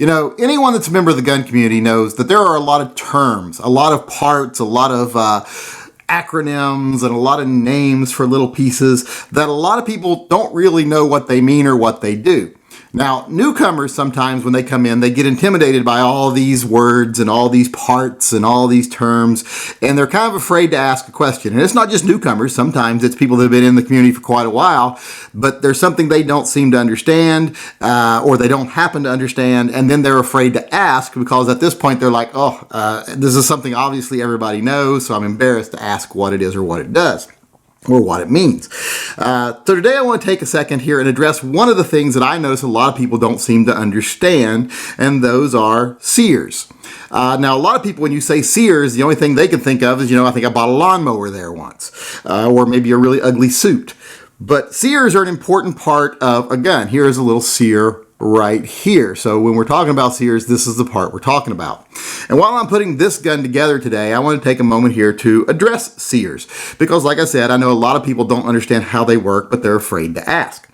You know, anyone that's a member of the gun community knows that there are a lot of terms, a lot of parts, a lot of acronyms, and a lot of names for little pieces that a lot of people don't really know what they mean or what they do. Now, newcomers sometimes when they come in, they get intimidated by all these words and all these parts and all these terms, and they're kind of afraid to ask a question. And it's not just newcomers. Sometimes it's people that have been in the community for quite a while, but there's something they don't seem to understand or they don't happen to understand, and then they're afraid to ask because at this point they're like, this is something obviously everybody knows, so I'm embarrassed to ask what it is or what it does, or what it means. So today I want to take a second here and address one of the things that I notice a lot of people don't seem to understand, and those are SEARs. Now, a lot of people, when you say SEARs, the only thing they can think of is, I think I bought a lawnmower there once, or maybe a really ugly suit. But SEARs are an important part of a gun. Here is a little SEAR right here. So when we're talking about SEARs, this is the part we're talking about. And while I'm putting this gun together today, I want to take a moment here to address SEARs. Because like I said, I know a lot of people don't understand how they work, but they're afraid to ask.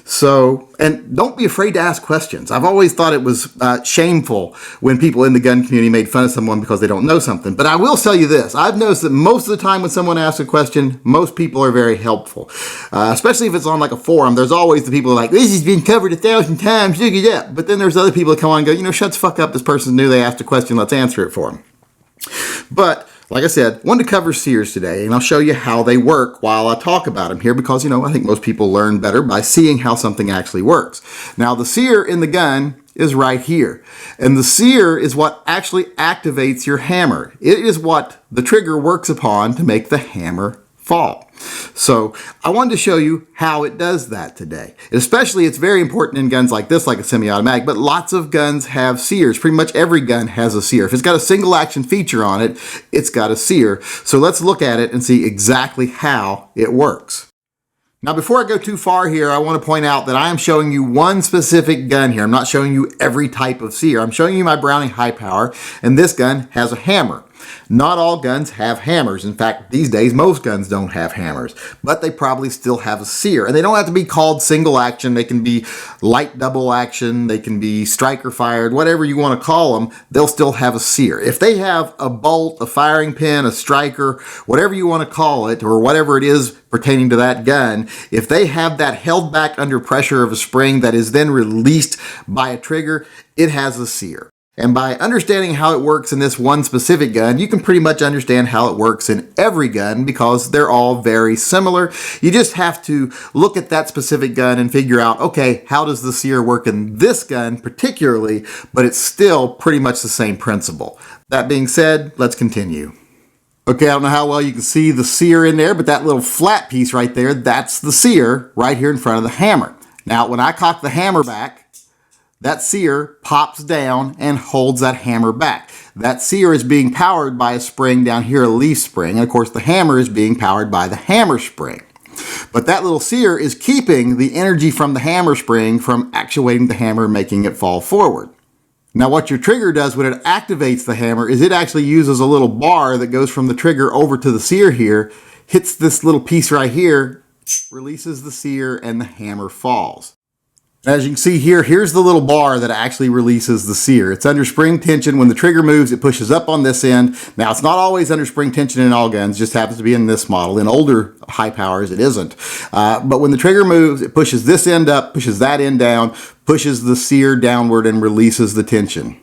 So, and don't be afraid to ask questions. I've always thought it was shameful when people in the gun community made fun of someone because they don't know something. But I will tell you this. I've noticed that most of the time when someone asks a question, most people are very helpful. Especially if it's on like a forum. There's always the people who are like, this has been covered 1,000 times, look it up. But then there's other people that come on and go, shut the fuck up. This person knew they asked a question. Let's answer it for them. But like I said, I wanted to cover SEARs today, and I'll show you how they work while I talk about them here because, I think most people learn better by seeing how something actually works. Now, the SEAR in the gun is right here, and the SEAR is what actually activates your hammer. It is what the trigger works upon to make the hammer fall. So I wanted to show you how it does that today. Especially, it's very important in guns like this, like a semi-automatic, but lots of guns have SEARs. Pretty much every gun has a SEAR. If it's got a single action feature on it, it's got a SEAR. So let's look at it and see exactly how it works. Now, before I go too far here, I want to point out that I am showing you one specific gun here. I'm not showing you every type of SEAR. I'm showing you my Browning high power, and this gun has a hammer. Not all guns have hammers. In fact, these days, most guns don't have hammers, but they probably still have a SEAR. And they don't have to be called single action. They can be light double action. They can be striker fired, whatever you want to call them. They'll still have a SEAR. If they have a bolt, a firing pin, a striker, whatever you want to call it, or whatever it is pertaining to that gun, if they have that held back under pressure of a spring that is then released by a trigger, it has a SEAR. And by understanding how it works in this one specific gun, you can pretty much understand how it works in every gun because they're all very similar. You just have to look at that specific gun and figure out, okay, how does the SEAR work in this gun particularly, but it's still pretty much the same principle. That being said, let's continue. Okay, I don't know how well you can see the SEAR in there, but that little flat piece right there, that's the SEAR right here in front of the hammer. Now, when I cock the hammer back, that SEAR pops down and holds that hammer back. That SEAR is being powered by a spring down here, a leaf spring. And of course, the hammer is being powered by the hammer spring. But that little SEAR is keeping the energy from the hammer spring from actuating the hammer and making it fall forward. Now, what your trigger does when it activates the hammer is it actually uses a little bar that goes from the trigger over to the SEAR here, hits this little piece right here, releases the SEAR, and the hammer falls. As you can see here, here's the little bar that actually releases the SEAR. It's under spring tension. When the trigger moves, it pushes up on this end. Now, it's not always under spring tension in all guns, just happens to be in this model. In older high powers, it isn't. But when the trigger moves, it pushes this end up, pushes that end down, pushes the SEAR downward, and releases the tension.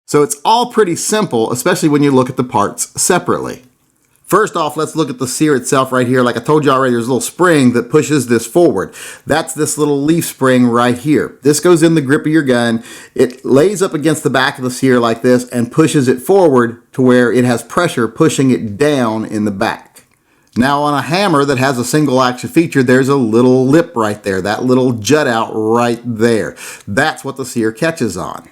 So it's all pretty simple, especially when you look at the parts separately. First off, let's look at the SEAR itself right here. Like I told you already, there's a little spring that pushes this forward. That's this little leaf spring right here. This goes in the grip of your gun. It lays up against the back of the SEAR like this and pushes it forward to where it has pressure pushing it down in the back. Now on a hammer that has a single action feature, there's a little lip right there, that little jut out right there. That's what the SEAR catches on.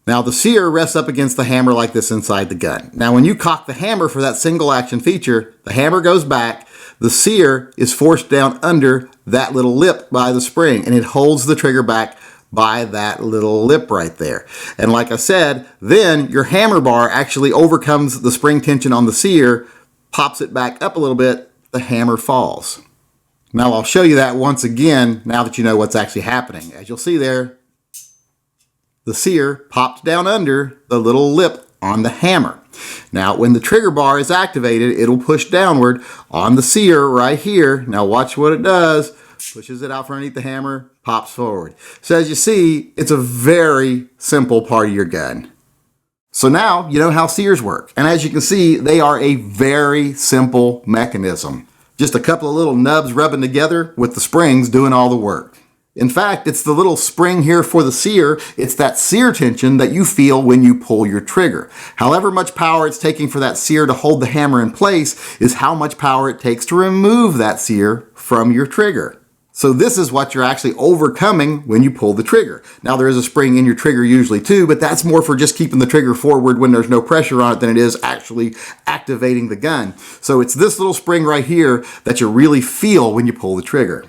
Now the SEAR rests up against the hammer like this inside the gun. Now when you cock the hammer for that single action feature, the hammer goes back, the SEAR is forced down under that little lip by the spring, and it holds the trigger back by that little lip right there. And like I said, then your hammer bar actually overcomes the spring tension on the SEAR, pops it back up a little bit, the hammer falls. Now I'll show you that once again now that you know what's actually happening. As you'll see there, the SEAR popped down under the little lip on the hammer. Now when the trigger bar is activated, it'll push downward on the SEAR right here. Now watch what it does. Pushes it out from underneath the hammer, pops forward. So as you see, it's a very simple part of your gun. So now you know how SEARs work. And as you can see, they are a very simple mechanism. Just a couple of little nubs rubbing together with the springs doing all the work. In fact, it's the little spring here for the SEAR. It's that SEAR tension that you feel when you pull your trigger. However much power it's taking for that SEAR to hold the hammer in place is how much power it takes to remove that SEAR from your trigger. So this is what you're actually overcoming when you pull the trigger. Now there is a spring in your trigger usually too, but that's more for just keeping the trigger forward when there's no pressure on it than it is actually activating the gun. So it's this little spring right here that you really feel when you pull the trigger.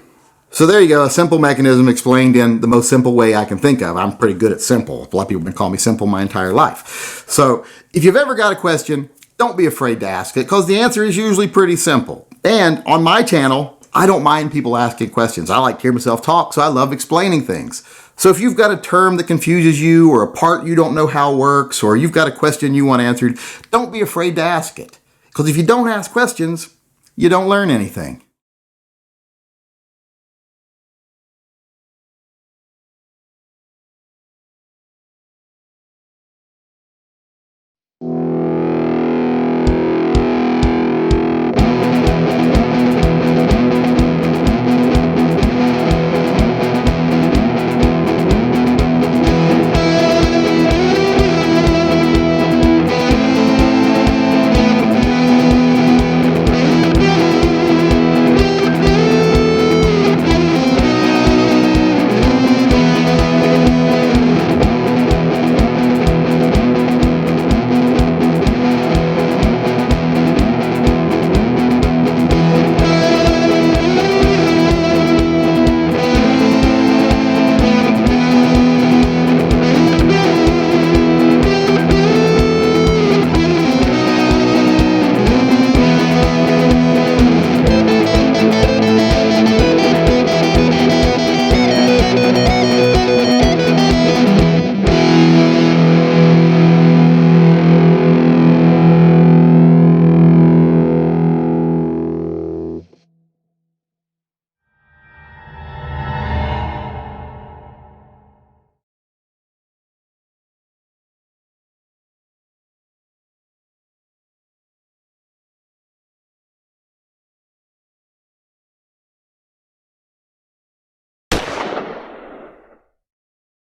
So there you go, a simple mechanism explained in the most simple way I can think of. I'm pretty good at simple. A lot of people have been calling me simple my entire life. So if you've ever got a question, don't be afraid to ask it because the answer is usually pretty simple. And on my channel, I don't mind people asking questions. I like to hear myself talk, so I love explaining things. So if you've got a term that confuses you or a part you don't know how it works or you've got a question you want answered, don't be afraid to ask it. Because if you don't ask questions, you don't learn anything.